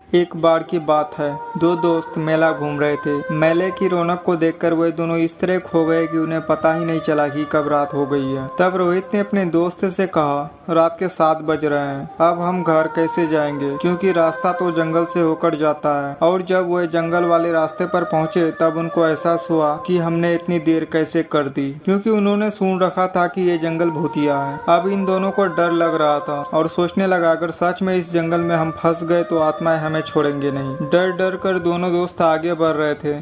एक बार की बात है, दो दोस्त मेला घूम रहे थे। मेले की रौनक को देखकर वे दोनों इस तरह खो गए कि उन्हें पता ही नहीं चला कि कब रात हो गई है। तब रोहित ने अपने दोस्त से कहा, रात के 7 बज रहे हैं, अब हम घर कैसे जाएंगे, क्योंकि रास्ता तो जंगल से होकर जाता है। और जब वे जंगल वाले रास्ते पर पहुंचे तब उनको एहसास हुआ कि हमने इतनी देर कैसे कर दी, क्योंकि उन्होंने सुन रखा था कि ये जंगल भूतिया है। अब इन दोनों को डर लग रहा था और सोचने लगा, अगर सच में इस जंगल में हम फंस गए तो आत्माएं हमें छोड़ेंगे नहीं। डर डर कर दोनों दोस्त आगे बढ़ रहे थे।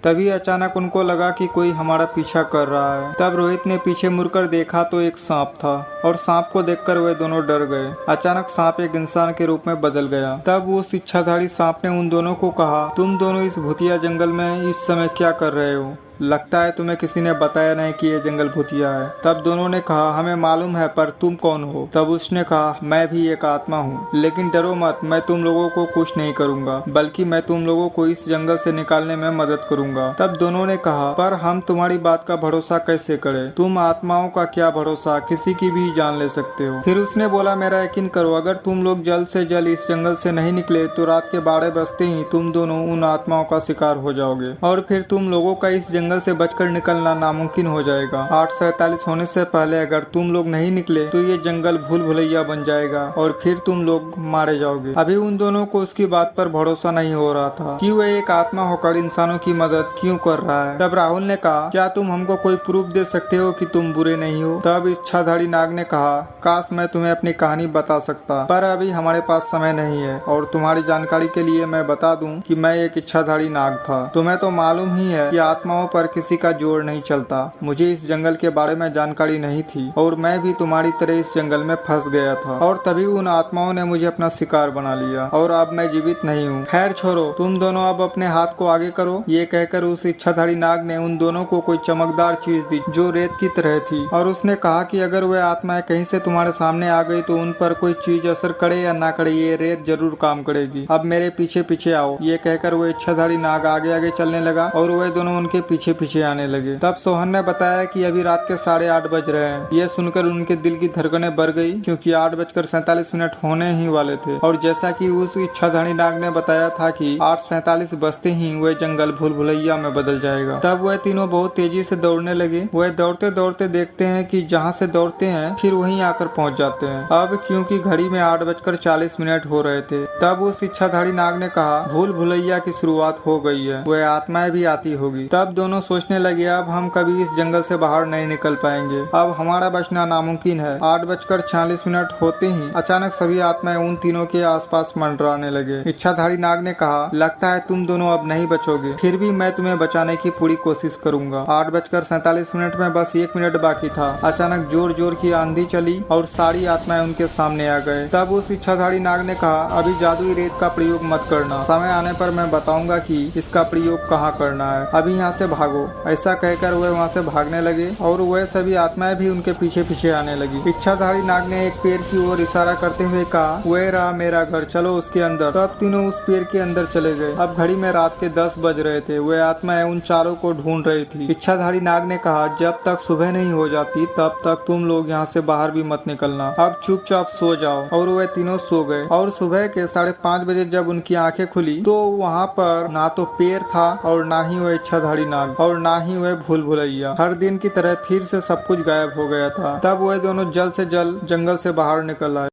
तभी अचानक उनको लगा कि कोई हमारा पीछा कर रहा है। तब रोहित ने पीछे मुड़कर देखा तो एक सांप था और सांप को देखकर वे दोनों डर गए। अचानक सांप एक इंसान के रूप में बदल गया। तब उस इच्छाधारी सांप ने उन दोनों को कहा, तुम दोनों इस भूतिया जंगल में इस समय क्या कर रहे हो? लगता है तुम्हें किसी ने बताया नहीं कि ये जंगल भूतिया है। तब दोनों ने कहा, हमें मालूम है, पर तुम कौन हो? तब उसने कहा, मैं भी एक आत्मा हूँ, लेकिन डरो मत, मैं तुम लोगों को कुछ नहीं करूँगा, बल्कि मैं तुम लोगों को इस जंगल से निकालने में मदद करूँगा। तब दोनों ने कहा, पर हम तुम्हारी बात का भरोसा कैसे करें? तुम आत्माओं का क्या भरोसा, किसी की भी जान ले सकते हो। फिर उसने बोला, मेरा यकीन करो, अगर तुम लोग जल्द से जल्द इस जंगल से नहीं निकले तो रात के 12 बजते ही तुम दोनों उन आत्माओं का शिकार हो जाओगे और फिर तुम लोगों का इस जंगल से बचकर निकलना नामुमकिन हो जाएगा। 8:47 होने से पहले अगर तुम लोग नहीं निकले तो ये जंगल भूल भुलैया बन जाएगा और फिर तुम लोग मारे जाओगे। अभी उन दोनों को उसकी बात पर भरोसा नहीं हो रहा था कि वह एक आत्मा होकर इंसानों की मदद क्यों कर रहा है। तब राहुल ने कहा, क्या तुम हमको कोई प्रूफ दे सकते हो कि तुम बुरे नहीं हो? तब इच्छाधारी नाग ने कहा, काश मैं तुम्हें अपनी कहानी बता सकता, पर अभी हमारे पास समय नहीं है। और तुम्हारी जानकारी के लिए मैं बता दूं कि मैं एक इच्छाधारी नाग था। तुम्हें तो मालूम ही है कि आत्माओं पर किसी का जोर नहीं चलता। मुझे इस जंगल के बारे में जानकारी नहीं थी और मैं भी तुम्हारी तरह इस जंगल में फंस गया था और तभी उन आत्माओं ने मुझे अपना शिकार बना लिया और अब मैं जीवित नहीं हूँ। खैर छोड़ो, तुम दोनों अब अपने हाथ को आगे करो। ये कहकर उस इच्छाधारी नाग ने उन दोनों को कोई चमकदार चीज दी जो रेत की तरह थी और उसने कहा कि अगर वे आत्माएं कहीं से तुम्हारे सामने आ गई तो उन पर कोई चीज असर करे या ना करे, ये रेत जरूर काम करेगी। अब मेरे पीछे पीछे आओ। ये कहकर वो इच्छाधारी नाग आगे आगे चलने लगा और वे दोनों उनके पीछे पीछे आने लगे। तब सोहन ने बताया कि अभी रात के 8:30 बज रहे हैं। यह सुनकर उनके दिल की धड़कनें बढ़ गई, क्योंकि 8:47 होने ही वाले थे और जैसा कि उस इच्छाधारी नाग ने बताया था कि 8:47 बजते ही वह जंगल भूल भुलैया में बदल जाएगा। तब वह तीनों बहुत तेजी से दौड़ने लगे। वह दौड़ते दौड़ते देखते हैं कि जहाँ से दौड़ते हैं फिर वहीं आकर पहुँच जाते हैं। अब क्योंकि घड़ी में 8:40 हो रहे थे, तब उस इच्छाधारी नाग ने कहा, भूल भुलैया की शुरुआत हो गई है, वह आत्माएं भी आती होगी। तब दोनों सोचने लगे, अब हम कभी इस जंगल से बाहर नहीं निकल पाएंगे, अब हमारा बचना नामुमकिन है। 8:46 होते ही अचानक सभी आत्माएं उन तीनों के आसपास मंडराने लगे। इच्छाधारी नाग ने कहा, लगता है तुम दोनों अब नहीं बचोगे, फिर भी मैं तुम्हें बचाने की पूरी कोशिश करूंगा। 8:47 में बस 1 मिनट बाकी था। अचानक जोर जोर की आंधी चली और सारी आत्माएं उनके सामने आ गए। तब उस इच्छाधारी नाग ने कहा, अभी जादुई रेत का प्रयोग मत करना, समय आने पर मैं बताऊंगा कि इसका प्रयोग कहाँ करना है, अभी यहाँ से भागो। ऐसा कहकर वे वहाँ से भागने लगे और वह सभी आत्माएं भी उनके पीछे पीछे आने लगी। इच्छाधारी नाग ने एक पेड़ की ओर इशारा करते हुए कहा, वह रहा मेरा घर, चलो उसके अंदर। तब तीनों उस पेड़ के अंदर चले गए। अब घड़ी में रात के 10 बज रहे थे। वह आत्माएं उन चारों को ढूंढ रही थी। इच्छाधारी नाग ने कहा, जब तक सुबह नहीं हो जाती तब तक तुम लोग यहाँ से बाहर भी मत निकलना, अब चुपचाप सो जाओ। और वह तीनों सो गए और सुबह के 5:30 बजे जब उनकी आंखें खुली तो वहाँ पर ना तो पेड़ था और ना ही वह इच्छाधारी नाग और ना ही वह भूल भुलैया। हर दिन की तरह फिर से सब कुछ गायब हो गया था। तब वह दोनों जल्द से जल्द जंगल से बाहर निकल आए।